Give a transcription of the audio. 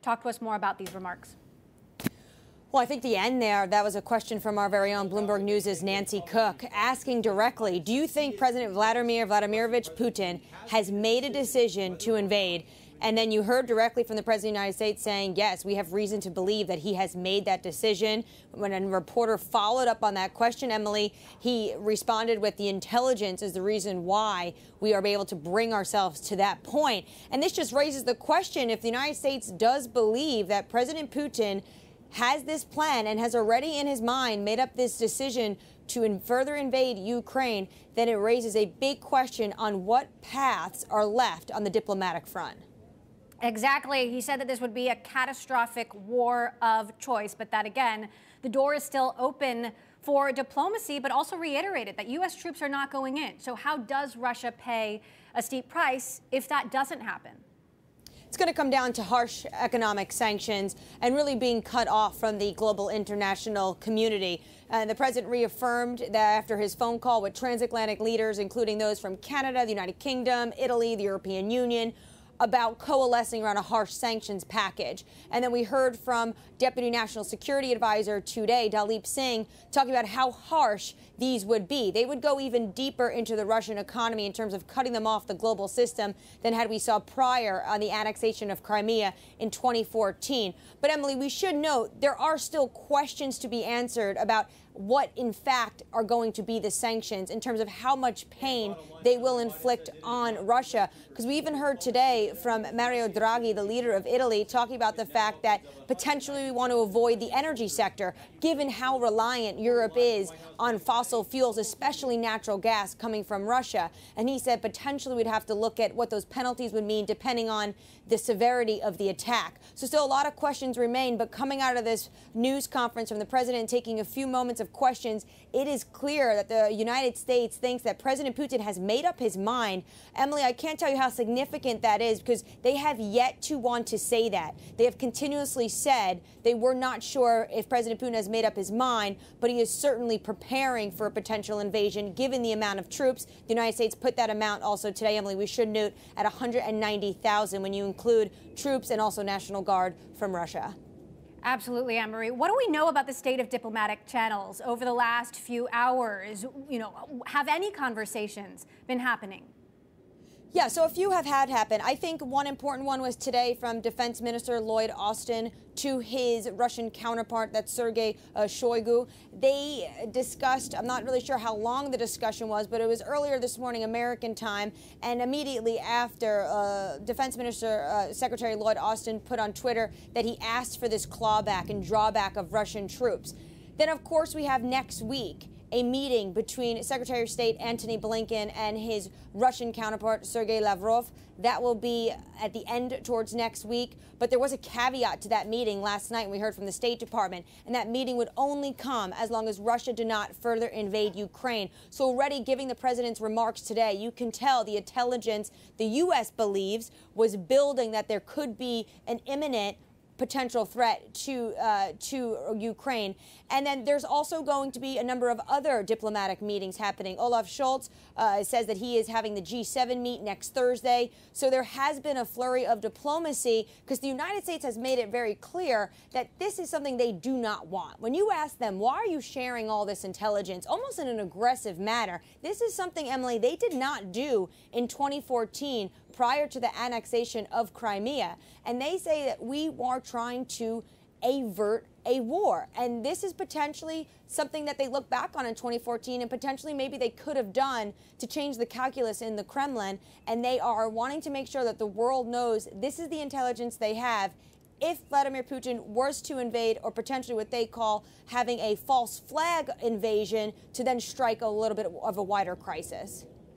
Talk to us more about these remarks. Well, I think the end there, that was a question from our very own Bloomberg News' Nancy Cook, asking directly, do you think President Vladimir Vladimirovich Putin has made a decision to invade? And then you heard directly from the President of the United States saying, yes, we have reason to believe that he has made that decision. When a reporter followed up on that question, Emily, he responded with the intelligence is the reason why we are able to bring ourselves to that point. And this just raises the question, if the United States does believe that President Putin has this plan and has already in his mind made up this decision to further invade Ukraine, then it raises a big question on what paths are left on the diplomatic front. Exactly. He said that this would be a catastrophic war of choice, but that, again, the door is still open for diplomacy, but also reiterated that U.S. troops are not going in. So how does Russia pay a steep price if that doesn't happen? It's going to come down to harsh economic sanctions and really being cut off from the global international community. The president reaffirmed that after his phone call with transatlantic leaders, including those from Canada, the United Kingdom, Italy, the European Union, about coalescing around a harsh sanctions package. And then we heard from Deputy National Security Advisor today, Dalip Singh, talking about how harsh these would be. They would go even deeper into the Russian economy in terms of cutting them off the global system than had we saw prior on the annexation of Crimea in 2014. But Emily, we should note there are still questions to be answered about what, in fact, are going to be the sanctions in terms of how much pain they will inflict on Russia. Because we even heard today from Mario Draghi, the leader of Italy, talking about the fact that potentially we want to avoid the energy sector, given how reliant Europe is on fossil fuels, especially natural gas coming from Russia. And he said potentially we'd have to look at what those penalties would mean depending on the severity of the attack. So still a lot of questions remain, but coming out of this news conference from the president taking a few moments of questions, it is clear that the United States thinks that President Putin has made up his mind. Emily, I can't tell you how significant that is because they have yet to want to say that. They have continuously said they were not sure if President Putin has made up his mind, but he is certainly preparing for a potential invasion given the amount of troops. The United States put that amount also today, Emily, we should note, at 190,000 when you include troops and also National Guard from Russia. Absolutely, Annmarie. What do we know about the state of diplomatic channels over the last few hours? You know, have any conversations been happening? Yeah, so a few have had happen. I think one important one was today from Defense Minister Lloyd Austin to his Russian counterpart, that's Sergei Shoigu. They discussed, I'm not really sure how long the discussion was, but it was earlier this morning, American time, and immediately after, Defense Minister Secretary Lloyd Austin put on Twitter that he asked for this clawback and drawback of Russian troops. Then, of course, we have next week a meeting between Secretary of State Antony Blinken and his Russian counterpart, Sergei Lavrov. That will be at the end towards next week. But there was a caveat to that meeting last night, we heard from the State Department, and that meeting would only come as long as Russia did not further invade Ukraine. So already giving the president's remarks today, you can tell the intelligence the U.S. believes was building that there could be an imminent potential threat to Ukraine. And then there's also going to be a number of other diplomatic meetings happening. Olaf Scholz says that he is having the G7 meet next Thursday. So there has been a flurry of diplomacy because the United States has made it very clear that this is something they do not want. When you ask them, why are you sharing all this intelligence, almost in an aggressive manner, this is something, Emily, they did not do in 2014 prior to the annexation of Crimea. And they say that we are trying to avert a war. And this is potentially something that they look back on in 2014 and potentially maybe they could have done to change the calculus in the Kremlin. And they are wanting to make sure that the world knows this is the intelligence they have if Vladimir Putin was to invade, or potentially what they call having a false flag invasion to then strike a little bit of a wider crisis.